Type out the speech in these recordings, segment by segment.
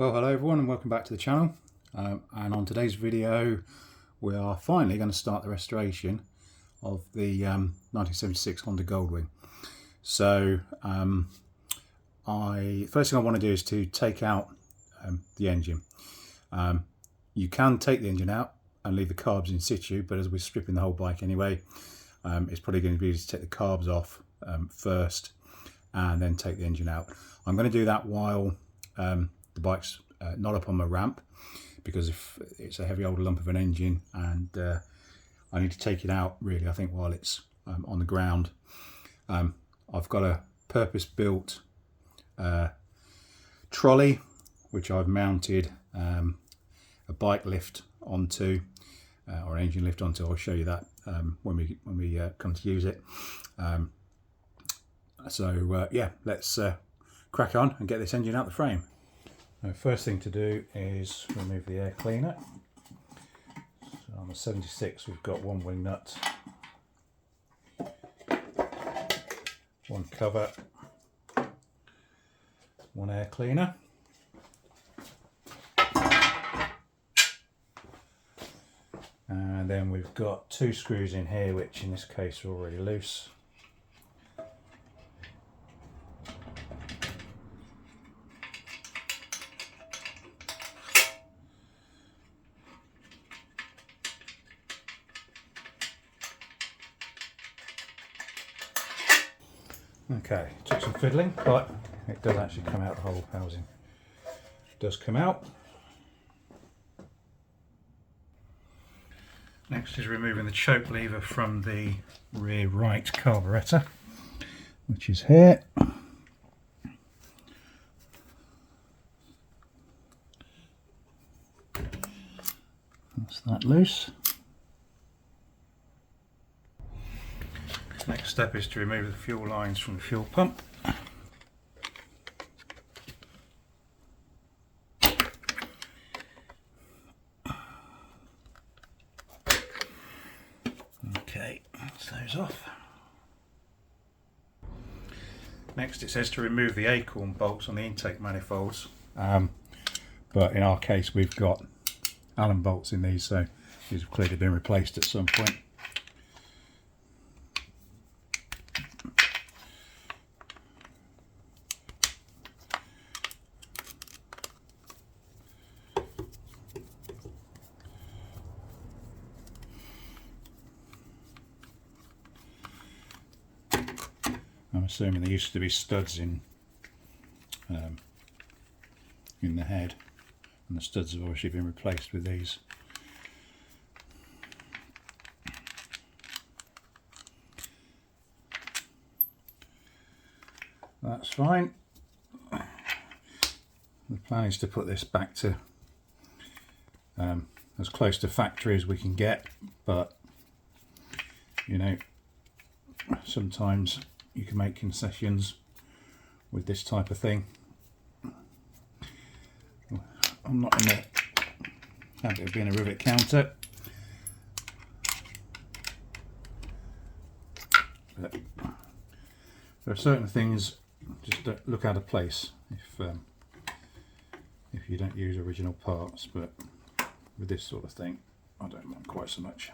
Well, hello everyone and welcome back to the channel. And on today's video we are finally going to start the restoration of the 1976 Honda Goldwing. So first thing I want to do is to take out the engine. You can take the engine out and leave the carbs in situ, but as we're stripping the whole bike anyway, it's probably going to be easy to take the carbs off first and then take the engine out. I'm going to do that while the bike's not up on my ramp, because if it's a heavy old lump of an engine and I need to take it out really, I think, while it's on the ground. I've got a purpose-built trolley which I've mounted a bike lift onto, or an engine lift onto. I'll show you that when we come to use it. Yeah, let's crack on and get this engine out the frame. First thing to do is remove the air cleaner. So on the 76 we've got one wing nut, one cover, one air cleaner. And then we've got two screws in here, which in this case are already loose. Okay, took some fiddling, but it does actually come out. The whole housing does come out. Next is removing the choke lever from the rear right carburetor, which is here. That's that loose. Next step is to remove the fuel lines from the fuel pump. Okay, that's those off. Next it says to remove the acorn bolts on the intake manifolds, but in our case we've got Allen bolts in these, so these have clearly been replaced at some point. I'm assuming there used to be studs in the head, and the studs have obviously been replaced with these. That's fine. The plan is to put this back to as close to factory as we can get, but you know, sometimes you can make concessions with this type of thing. I'm not in the habit of being a rivet counter, but there are certain things just don't look out of place if you don't use original parts, but with this sort of thing I don't mind quite so much.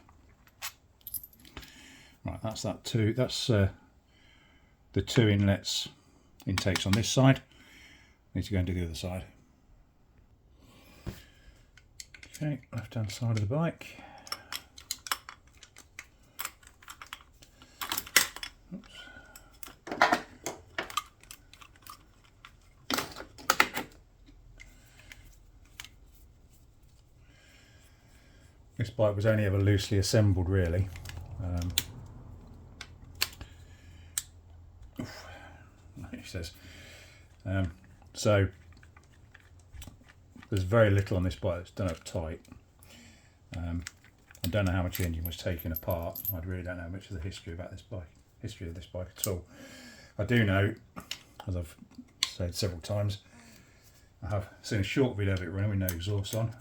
Right, that's that too. That's the two intakes on this side. Need to go and do the other side. Okay, left hand side of the bike. Oops. This bike was only ever loosely assembled really. He says. So there's very little on this bike that's done up tight. I don't know how much the engine was taken apart. I really don't know much of the history of this bike at all. I do know, as I've said several times, I have seen a short video of it running with no exhaust on.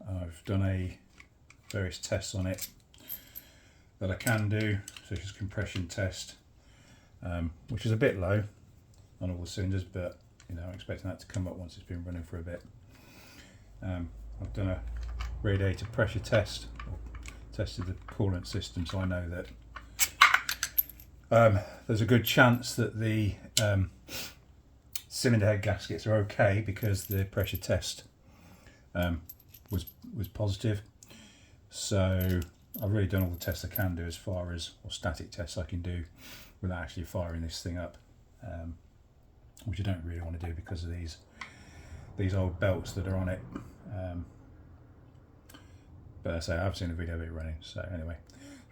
I've done various tests on it that I can do, such as compression test, which is a bit low, on all the cylinders, but you know, I'm expecting that to come up once it's been running for a bit. I've done a radiator pressure test, tested the coolant system, so I know that there's a good chance that the cylinder head gaskets are okay, because the pressure test was positive. So I've really done all the tests I can do, as far as, or static tests I can do, without actually firing this thing up, which I don't really want to do because of these old belts that are on it. But as I say, I've seen a video of it running. So anyway,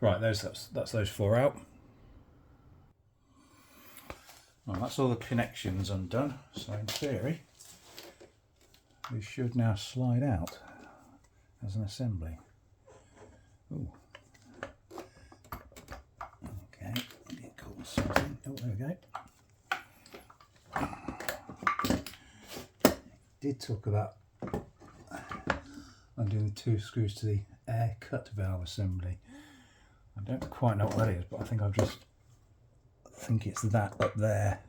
right, that's those 4 out. Well, that's all the connections undone. So in theory, we should now slide out as an assembly. Ooh. Okay, get caught with something. Oh, there we go. Did talk about undoing the 2 screws to the air cut valve assembly. I don't quite know what that is, but I think it's that up there,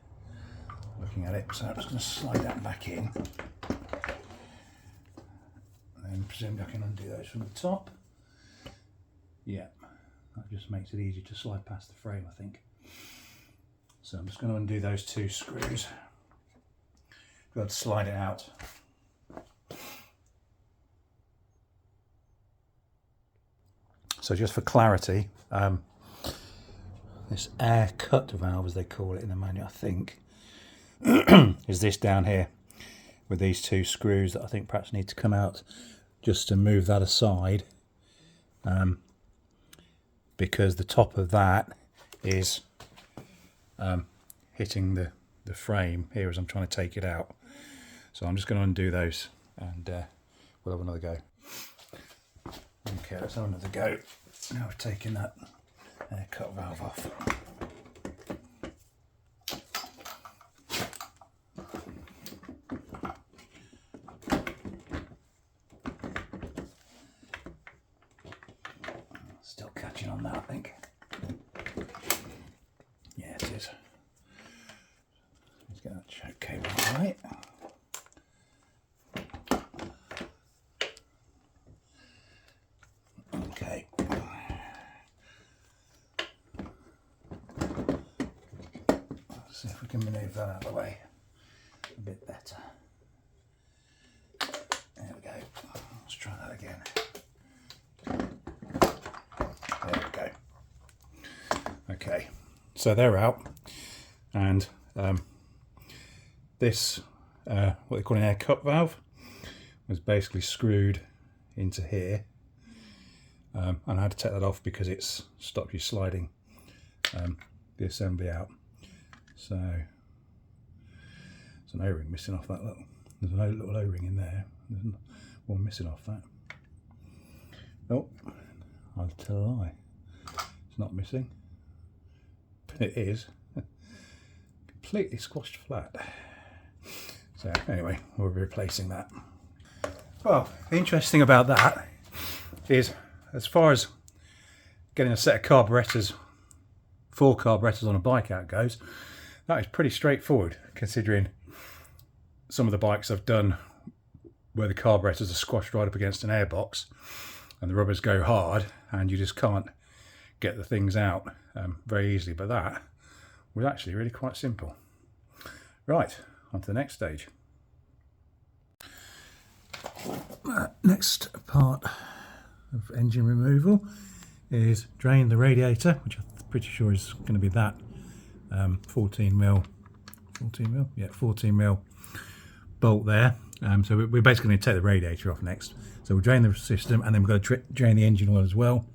looking at it. So I'm just going to slide that back in, and then presumably I can undo those from the top. Yeah, that just makes it easier to slide past the frame, I think. So I'm just going to undo those 2 screws. Got to slide it out. So just for clarity, this air cut valve, as they call it in the manual, I think, is this down here with these 2 screws that I think perhaps need to come out, just to move that aside, because the top of that is hitting the frame here as I'm trying to take it out. So I'm just going to undo those, and we'll have another go. Okay, let's have another go. Now we've taken that air cut valve off. Still catching on that, I think. Yeah, it is. Let's get that choke cable right. Okay. Let's see if we can manoeuvre that out of the way a bit better. There we go. Let's try that again. There we go. Okay, so they're out, and this, what they call an air cut valve, was basically screwed into here. And I had to take that off because it's stopped you sliding the assembly out. So there's an O-ring missing off that there's a little O-ring in there. There's one missing off that. Nope, I'll tell a lie. It's not missing. But it is. Completely squashed flat. So anyway, we'll be replacing that. Well, the interesting thing about that is, as far as getting a set of carburetors, 4 carburetors on a bike out goes, that is pretty straightforward, considering some of the bikes I've done where the carburetors are squashed right up against an airbox and the rubbers go hard and you just can't get the things out very easily. But that was actually really quite simple. Right, on to the next stage. Next part of engine removal is drain the radiator, which I'm pretty sure is going to be that 14 mil bolt there. So we're basically going to take the radiator off next. So we'll drain the system, and then we've got to drain the engine oil as well,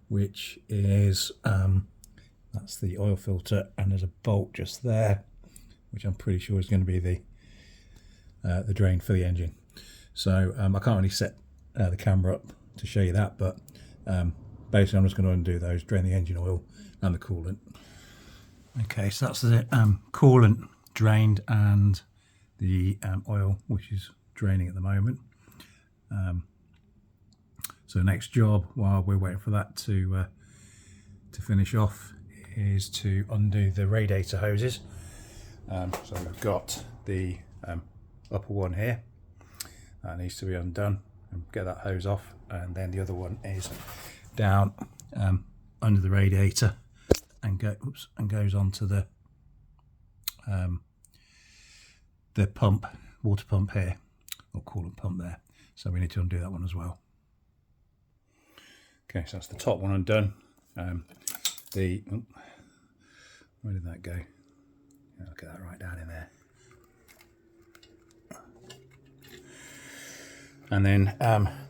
which is that's the oil filter, and there's a bolt just there, which I'm pretty sure is going to be the drain for the engine. So I can't really set the camera up to show you that, but basically I'm just going to undo those, drain the engine oil and the coolant. Okay, so that's the coolant drained and the oil, which is draining at the moment. So the next job, while we're waiting for that to finish off, is to undo the radiator hoses. So we've got the upper one here that needs to be undone and get that hose off, and then the other one is down under the radiator and goes onto the pump, water pump here, or coolant pump there. So we need to undo that one as well. Okay, so that's the top one undone. Where did that go? I'll get that right down in there. And then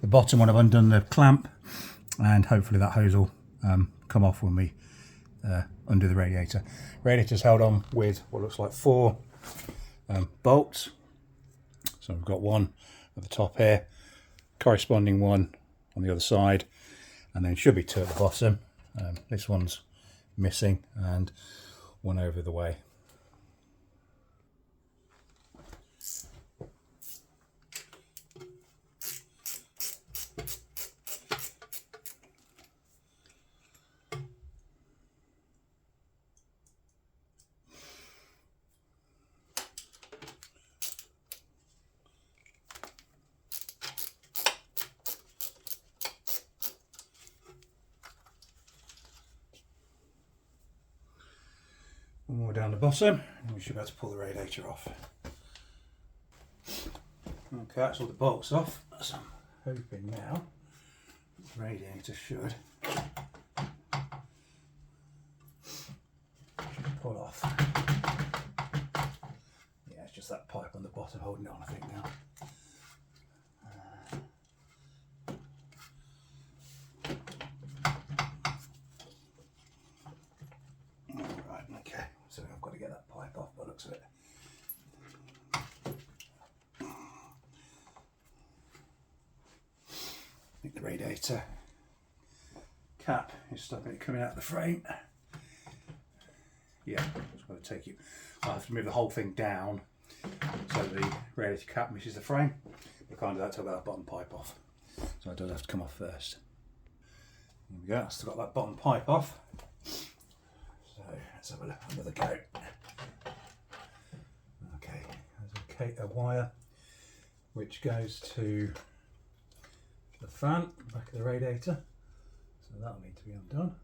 the bottom one, I've undone the clamp, and hopefully that hose will come off when we undo the radiator. Radiator's held on with what looks like 4 bolts. So we've got one at the top here, corresponding one on the other side, and then should be 2 at the bottom. This one's missing, and one over the way. One more down the bottom, and we should be able to pull the radiator off. Okay, that's all the bolts off, so I'm hoping now the radiator should pull off. Yeah, it's just that pipe on the bottom holding it on, I think now. So I've got to get that pipe off by the looks of it. I think the radiator cap is stopping it coming out of the frame. Yeah, just got to take it. I'll have to move the whole thing down so the radiator cap misses the frame. I can't do that till I get that bottom pipe off. So it does have to come off first. There we go, I've still got that bottom pipe off. Let's have a look, another go. Okay, there's a wire which goes to the fan, back of the radiator. So that'll need to be undone.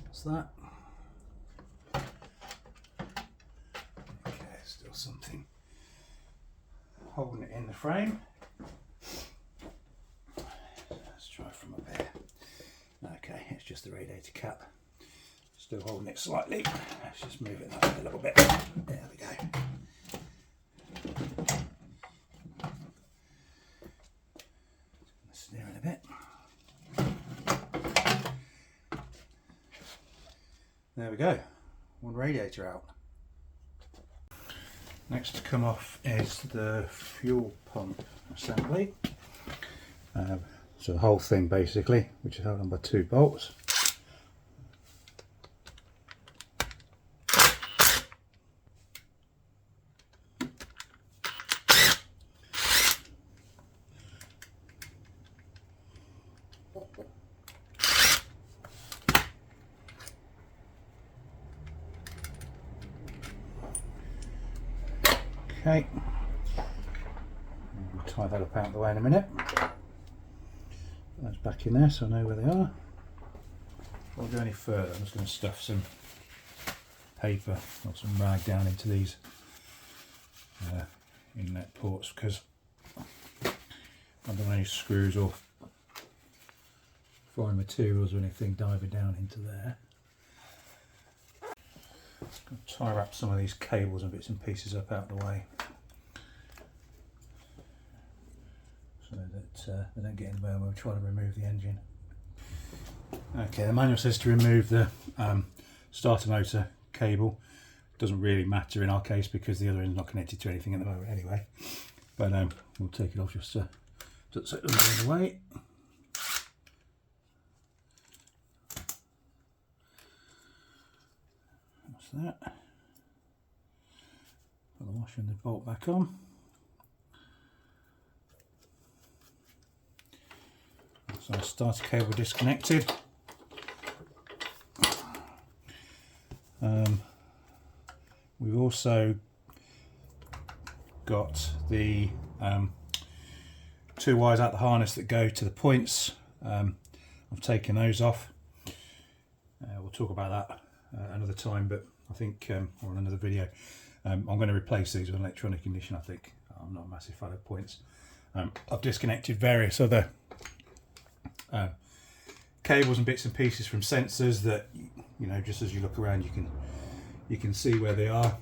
What's that? Okay, still something holding it in the frame. From up here. Okay, it's just the radiator cap. Still holding it slightly. Let's just move it that way a little bit. There we go. Steer in a bit. There we go. One radiator out. Next to come off is the fuel pump assembly. So the whole thing basically, which is held on by 2 bolts. Okay, we'll tie that up out of the way in a minute. Those back in there so I know where they are. Before I go any further, I'm just going to stuff some paper or some rag down into these inlet ports, because I don't want any screws or foreign materials or anything diving down into there. Just going to tie wrap some of these cables and bits and pieces up out of the way, so that they don't get in the way when we're trying to remove the engine. Okay, the manual says to remove the starter motor cable. Doesn't really matter in our case because the other end's not connected to anything at the moment anyway. But we'll take it off just so it doesn't go in the way. That's that. Put the washer and the bolt back on. So our starter cable disconnected. We've also got the 2 wires out the harness that go to the points. I've taken those off. We'll talk about that another time, but I think, or in another video, I'm going to replace these with an electronic ignition. I think I'm not a massive fan of points. I've disconnected various other cables and bits and pieces from sensors that, you know, just as you look around you can see where they are.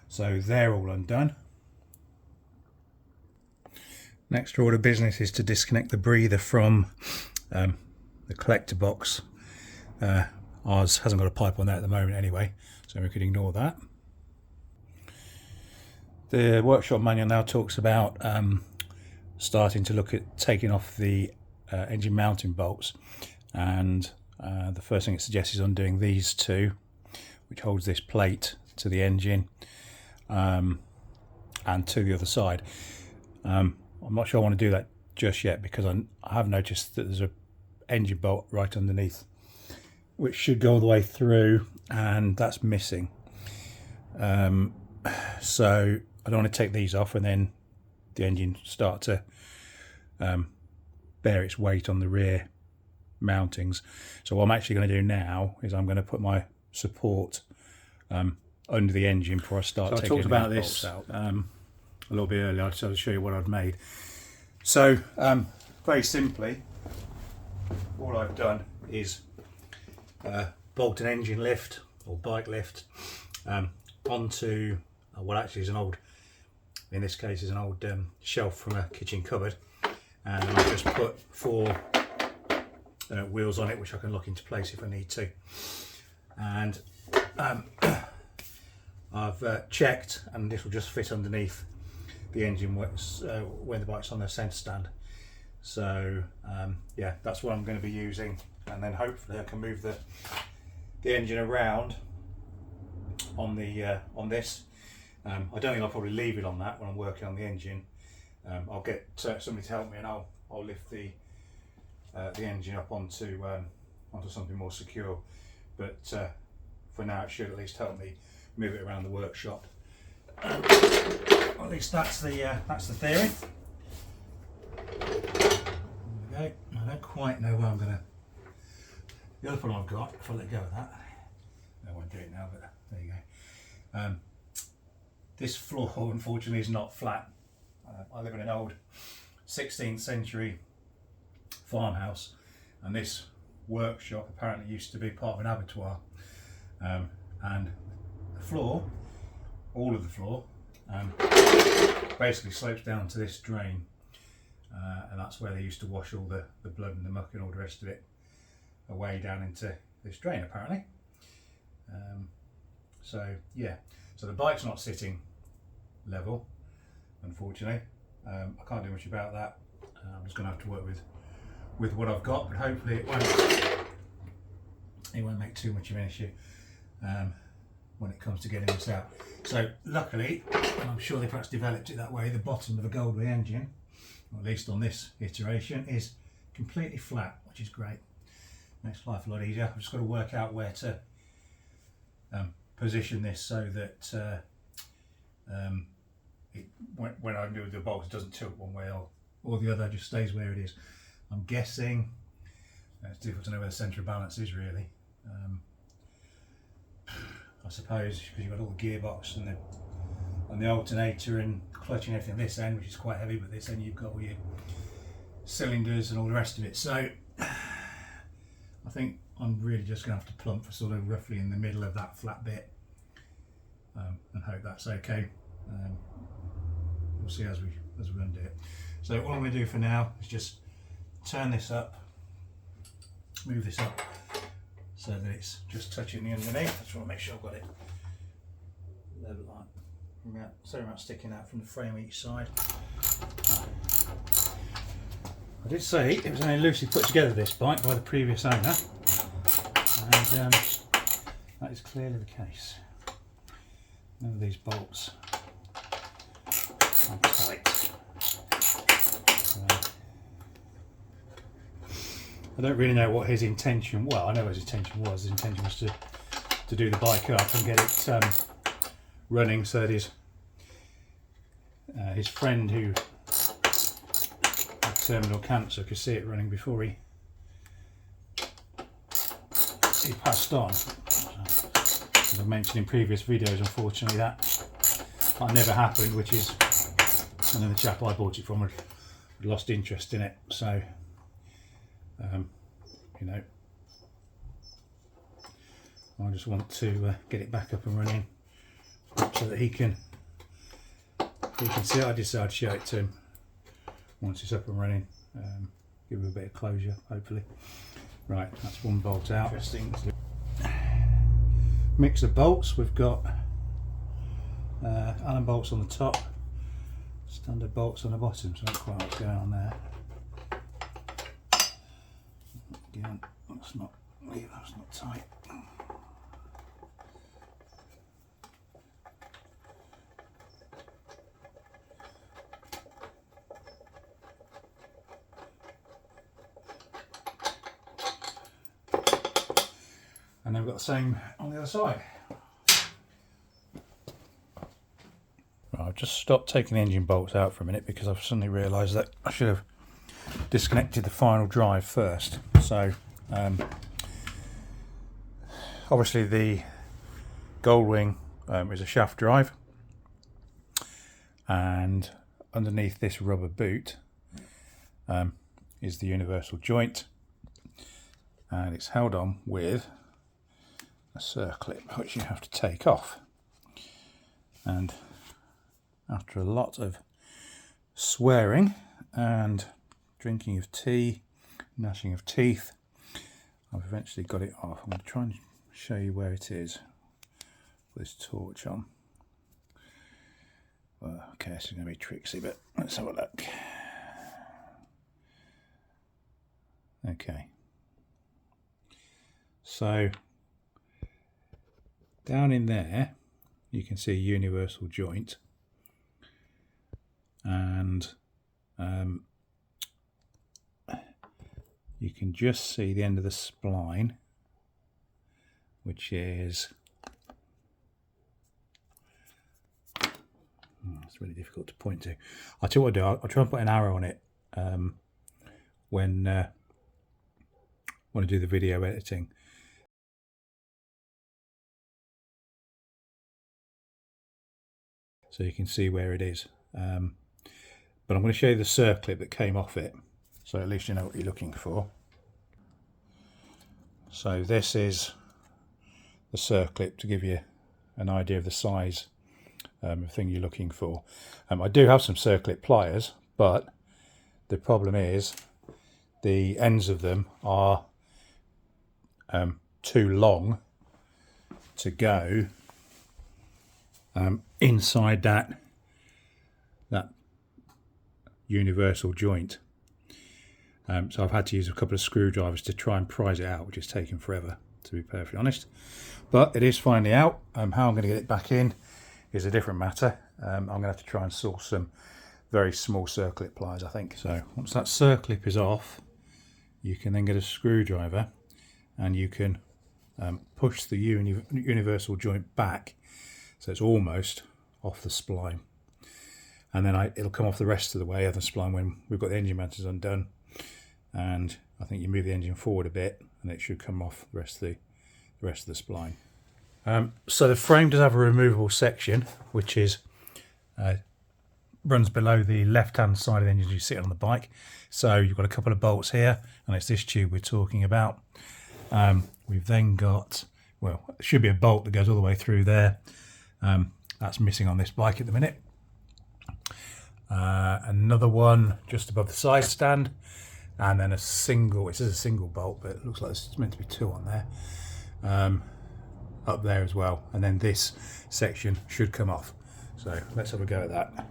So they're all undone. Next order of business is to disconnect the breather from the collector box. Ours hasn't got a pipe on there at the moment anyway, so we could ignore that. The workshop manual now talks about starting to look at taking off the engine mounting bolts, and the first thing it suggests is undoing these 2, which holds this plate to the engine and to the other side. I'm not sure I want to do that just yet, because I have noticed that there's an engine bolt right underneath which should go all the way through, and that's missing. So I don't want to take these off and then the engine start to bear its weight on the rear mountings. So what I'm actually going to do now is I'm going to put my support under the engine before I start taking the bolts out. I talked about this a little bit earlier. I'll just show you what I've made. So very simply, all I've done is bolt an engine lift or bike lift onto what actually is an old, in this case is an old shelf from a kitchen cupboard, and I've just put 4 wheels on it which I can lock into place if I need to. And I've checked, and this will just fit underneath the engine when the bike's on the centre stand. So yeah, that's what I'm going to be using, and then hopefully I can move the engine around on the on this. I don't think I'll probably leave it on that when I'm working on the engine. I'll get somebody to help me, and I'll lift the engine up onto something more secure. But for now, it should at least help me move it around the workshop. At least that's the theory. There we go. I don't quite know where I'm gonna. The other problem I've got, if I let go of that, I won't do it now, but there you go. This floor, unfortunately, is not flat. I live in an old 16th century farmhouse, and this workshop apparently used to be part of an abattoir. And the floor, all of the floor, basically slopes down to this drain, and that's where they used to wash all the blood and the muck and all the rest of it away down into this drain, apparently. So yeah, so the bike's not sitting level, unfortunately. I can't do much about that. I'm just going to have to work with what I've got, but hopefully it won't make too much of an issue when it comes to getting this out. So luckily, and I'm sure they perhaps developed it that way, the bottom of a Goldwing engine, or at least on this iteration, is completely flat, which is great. Makes life a lot easier. I've just got to work out where to position this so that when I do the bolts, it doesn't tilt one way or the other, just stays where it is. I'm guessing it's difficult to know where the centre of balance is, really. I suppose because you've got all the gearbox and the alternator and clutch and everything on this end, which is quite heavy, but this end you've got all your cylinders and all the rest of it. So I think I'm really just going to have to plump for sort of roughly in the middle of that flat bit, and hope that's okay. We'll see as we undo it. So what I'm going to do for now is just turn this up, move this up so that it's just touching the underneath. I just want to make sure I've got it level line. Sorry about sticking out from the frame each side. I did say it was only loosely put together, this bike, by the previous owner, and that is clearly the case. None of these bolts are tight. I don't really know what his intention. Well, I know what his intention was. His intention was to to do the bike up and get it running, so that his friend who had terminal cancer could see it running before he passed on. As I've mentioned in previous videos, unfortunately that never happened, which is, and then the chap I bought it from had lost interest in it, so you know, I just want to get it back up and running so that he can see it. I decided to show it to him once it's up and running, give him a bit of closure hopefully. Right, that's one bolt out. Interesting. Mix of bolts, we've got Allen bolts on the top, standard bolts on the bottom, so not quite what's going on there. Again, that's not tight. And then we've got the same on the other side. Right, I've just stopped taking the engine bolts out for a minute because I've suddenly realised that I should have disconnected the final drive first. So obviously the Goldwing is a shaft drive, and underneath this rubber boot is the universal joint, and it's held on with a circlip which you have to take off. And after a lot of swearing and drinking of tea, gnashing of teeth, I've eventually got it off. I'm going to try and show you where it is with this torch on. Well, okay, this is going to be tricksy, but let's have a look. Okay, so down in there you can see a universal joint, and you can just see the end of the spline, which is, it's really difficult to point to. I'll tell you what I'll do, I'll try and put an arrow on it when I do the video editing. So you can see where it is. But I'm going to show you the circlip that came off it, so at least you know what you're looking for. So this is the circlip to give you an idea of the size of thing you're looking for. I do have some circlip pliers, but the problem is the ends of them are too long to go inside that universal joint. So I've had to use a couple of screwdrivers to try and prise it out, which has taken forever, to be perfectly honest. But it is finally out. How I'm going to get it back in is a different matter. I'm going to have to try and source some very small circlip pliers, I think. So once that circlip is off, you can then get a screwdriver and you can push the universal joint back so it's almost off the spline, and then it'll come off the rest of the way of the spline when we've got the engine motors undone. And I think you move the engine forward a bit and it should come off the rest of the spline. So the frame does have a removable section which is runs below the left hand side of the engine as you sit on the bike. So you've got a couple of bolts here, and it's this tube we're talking about. We've then got, well, there should be a bolt that goes all the way through there. That's missing on this bike at the minute. Another one just above the side stand, and then a single, it says a single bolt, but it looks like it's meant to be two on there, up there as well. And then this section should come off. So let's have a go at that.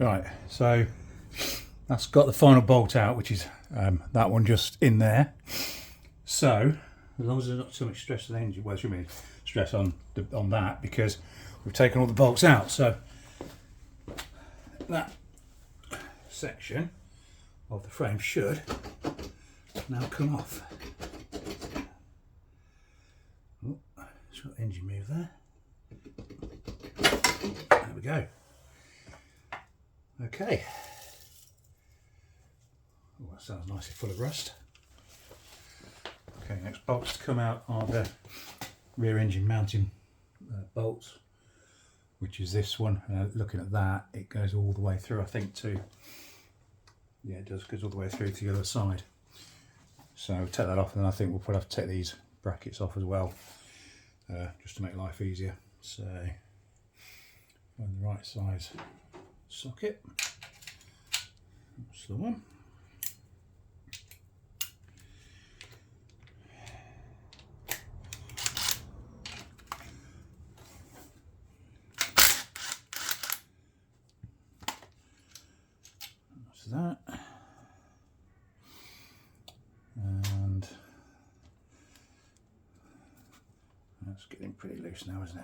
Right, so that's got the final bolt out, which is that one just in there. So as long as there's not too much stress on the engine, well, there shouldn't be stress on that, because we've taken all the bolts out. So that section of the frame should now come off. Oh, it's got the engine move there. There we go. Okay. Oh, that sounds nicely full of rust. Okay, next bolts to come out are the rear engine mounting bolts, which is this one. Looking at that, it goes all the way through, I think, to, yeah, it does, goes all the way through to the other side. So we'll take that off, and then I think we'll probably have to take these brackets off as well, just to make life easier. So find the right size socket. That's the one. That's that. And that's getting pretty loose now, isn't it?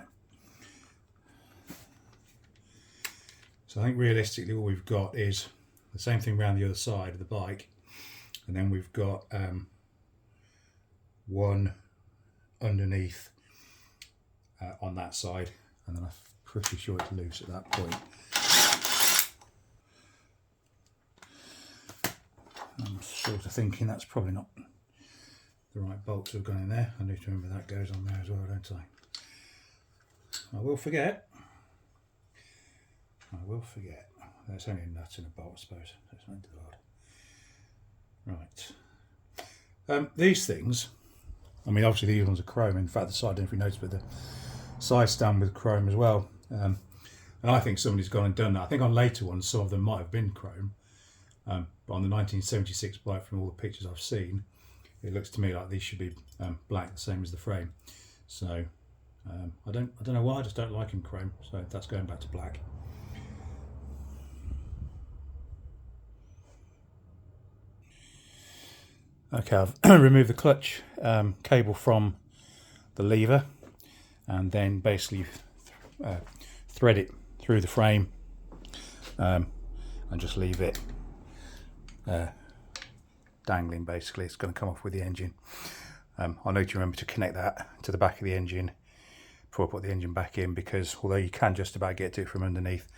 So I think realistically all we've got is the same thing around the other side of the bike, and then we've got one underneath on that side, and then I'm pretty sure it's loose at that point. I'm sort of thinking that's probably not the right bolts have gone in there. I need to remember that goes on there as well, don't I? I will forget. I will forget. There's only a nut and a bolt, I suppose. That's not the right. These things, I mean, obviously these ones are chrome. In fact, the side, I don't know if you noticed, but the side stand with chrome as well. And I think somebody's gone and done that. I think on later ones, some of them might have been chrome. But on the 1976 bike, from all the pictures I've seen, it looks to me like these should be black, the same as the frame. So I don't know why. I just don't like them chrome. So that's going back to black. Okay, I've removed the clutch cable from the lever, and then basically thread it through the frame and just leave it dangling. Basically, it's going to come off with the engine. I need to remember to connect that to the back of the engine before I put the engine back in, because although you can just about get to it from underneath,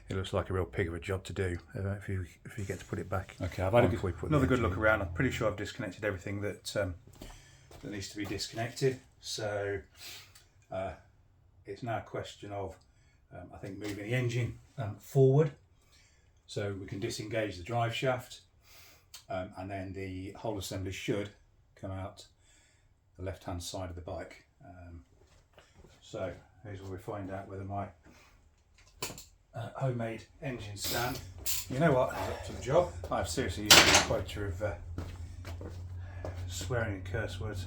it looks like a real pig of a job to do if you get to put it back. Okay, I've had another good look around. I'm pretty sure I've disconnected everything that that needs to be disconnected. So it's now a question of I think moving the engine forward, so we can disengage the drive shaft, and then the whole assembly should come out the left-hand side of the bike. So here's where we find out whether my homemade engine stand, you know what, is up to the job. I've seriously used a quota of swearing and curse words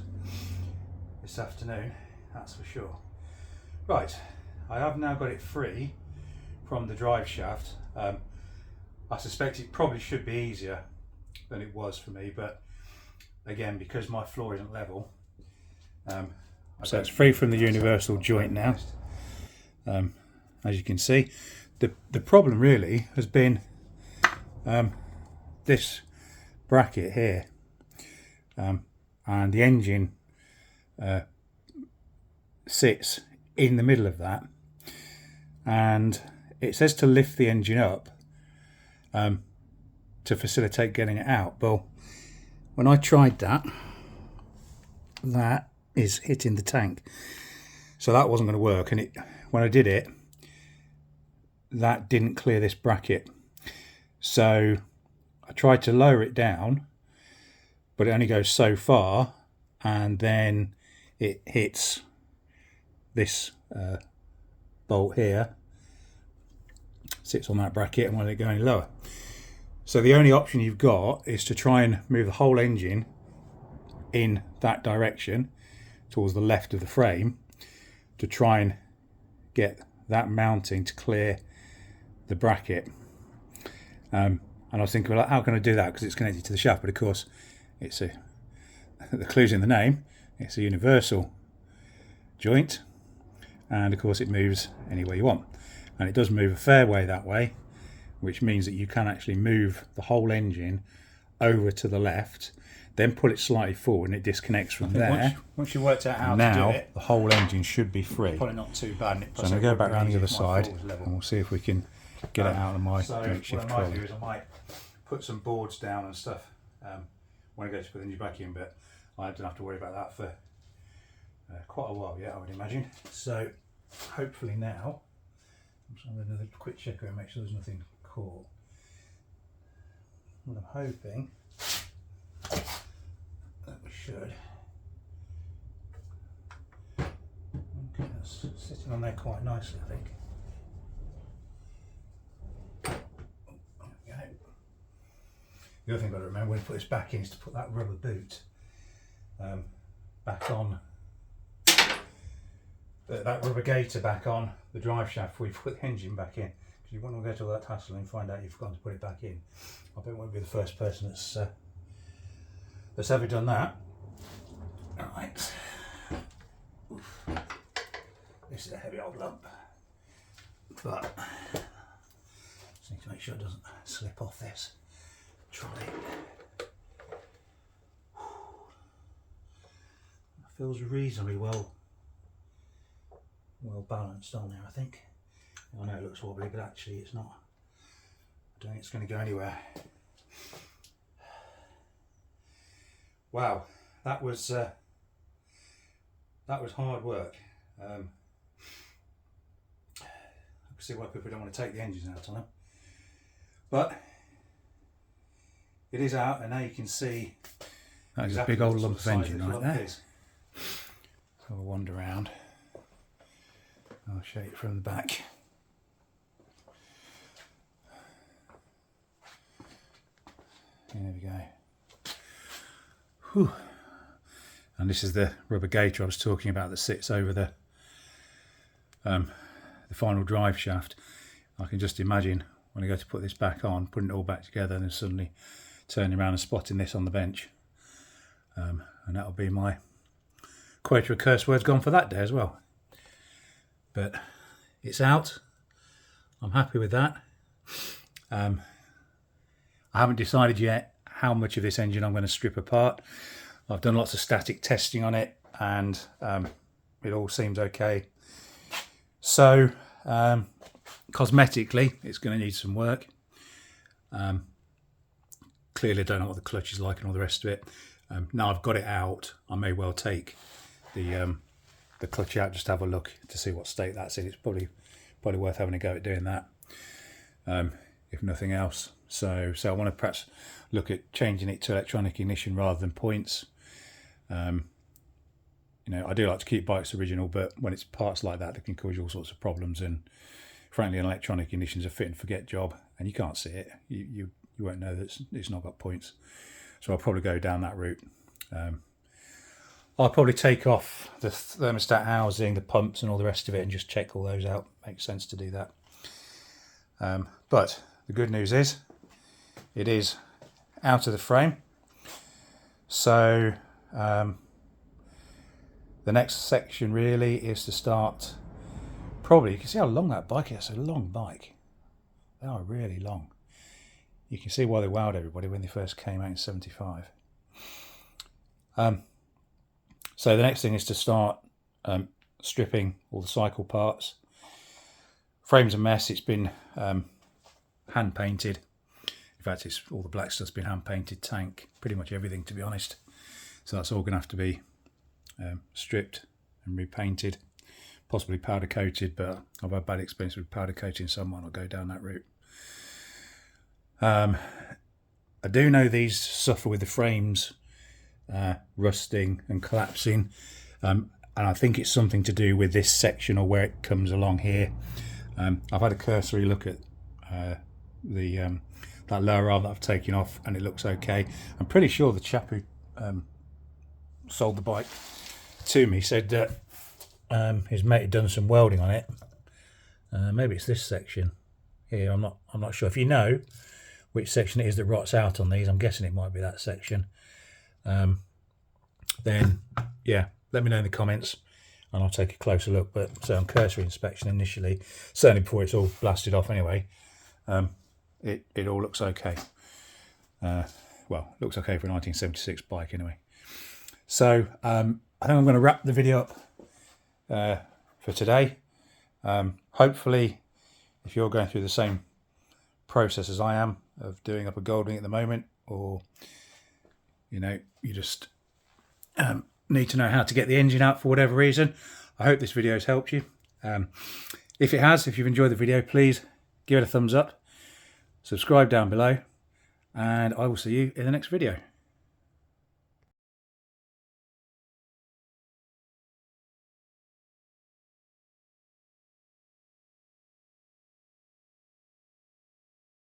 this afternoon, that's for sure. Right, I have now got it free from the drive shaft. I suspect it probably should be easier than it was for me, but again, because my floor isn't level, so it's free from the universal joint now. As you can see, the problem really has been this bracket here, and the engine sits in the middle of that, and it says to lift the engine up to facilitate getting it out. Well, when I tried that, that is hitting the tank, so that wasn't going to work, and when I did it, that didn't clear this bracket. So I tried to lower it down, but it only goes so far, and then it hits this bolt here, sits on that bracket, and won't let it go any lower. So the only option you've got is to try and move the whole engine in that direction towards the left of the frame to try and get that mounting to clear the bracket. And I was thinking, well, how can I do that? Because it's connected to the shaft, but of course, it's the clue's in the name. It's a universal joint, and of course it moves any way you want, and it does move a fair way that way, which means that you can actually move the whole engine over to the left, then pull it slightly forward, and it disconnects from there. Once you worked out how to do it, the whole engine should be free. Probably not too bad. And so I'm going to go back around the other side, and we'll see if we can get it out of my makeshift trolley. What I might do is I might put some boards down and stuff when I go to put the engine back in, but I don't have to worry about that for quite a while yet, I would imagine. So hopefully now, I'm just going to have another quick check and make sure there's nothing caught. And I'm hoping that we should. Okay, that's sitting on there quite nicely, I think. Oh, there we go. The other thing I've got to remember when I put this back in is to put that rubber boot back on, that rubber gaiter back on the drive shaft before you put the engine back in, because you won't want to go to all that hassle and find out you've forgotten to put it back in. I bet I won't be the first person that's ever done that. Alright. This is a heavy old lump, but just need to make sure it doesn't slip off this trolley. Feels reasonably well balanced on there, I think. I know it looks wobbly, but actually it's not. I don't think it's going to go anywhere. Wow, that was hard work. I can see why people don't want to take the engines out on them, but it is out, and now you can see that is exactly a big old lump of engine right there. So I'll wander around. I'll show you from the back. There we go. Whew. And this is the rubber gaiter I was talking about that sits over the final drive shaft. I can just imagine when I go to put this back on, putting it all back together, and then suddenly turning around and spotting this on the bench. And that'll be my quota of curse words gone for that day as well. But it's out. I'm happy with that. I haven't decided yet how much of this engine I'm going to strip apart. I've done lots of static testing on it, and it all seems okay. So cosmetically it's going to need some work. Clearly I don't know what the clutch is like and all the rest of it. Now I've got it out, I may well take the clutch out, just to have a look to see what state that's in. It's probably worth having a go at doing that, if nothing else. So I want to perhaps look at changing it to electronic ignition rather than points. You know, I do like to keep bikes original, but when it's parts like that, they can cause you all sorts of problems. And frankly, an electronic ignition is a fit and forget job, and you can't see it. You won't know that it's not got points. So I'll probably go down that route. I'll probably take off the thermostat housing, the pumps and all the rest of it, and just check all those out. Makes sense to do that. But the good news is it is out of the frame. So the next section really is to start, probably, you can see how long that bike is. It's a long bike. They are really long. You can see why they wowed everybody when they first came out in '75. So the next thing is to start stripping all the cycle parts. Frame's a mess. It's been hand painted. In fact, it's all the black stuff's been hand painted. Tank, pretty much everything, to be honest. So that's all going to have to be stripped and repainted, possibly powder coated. But I've had bad experience with powder coating, so I might not go down that route. I do know these suffer with the frames rusting and collapsing, and I think it's something to do with this section or where it comes along here. I've had a cursory look at that lower arm that I've taken off, and it looks okay. I'm pretty sure the chap who sold the bike to me said that his mate had done some welding on it. Maybe it's this section here. I'm not sure. If you know which section it is that rots out on these. I'm guessing it might be that section. Then yeah, let me know in the comments and I'll take a closer look. But so on cursory inspection initially, certainly before it's all blasted off anyway, it all looks okay. Well, looks okay for a 1976 bike anyway. So I think I'm going to wrap the video up for today. Hopefully, if you're going through the same process as I am of doing up a Goldwing at the moment, or you know, you just need to know how to get the engine out for whatever reason, I hope this video has helped you. If it has, if you've enjoyed the video, please give it a thumbs up, subscribe down below, and I will see you in the next video.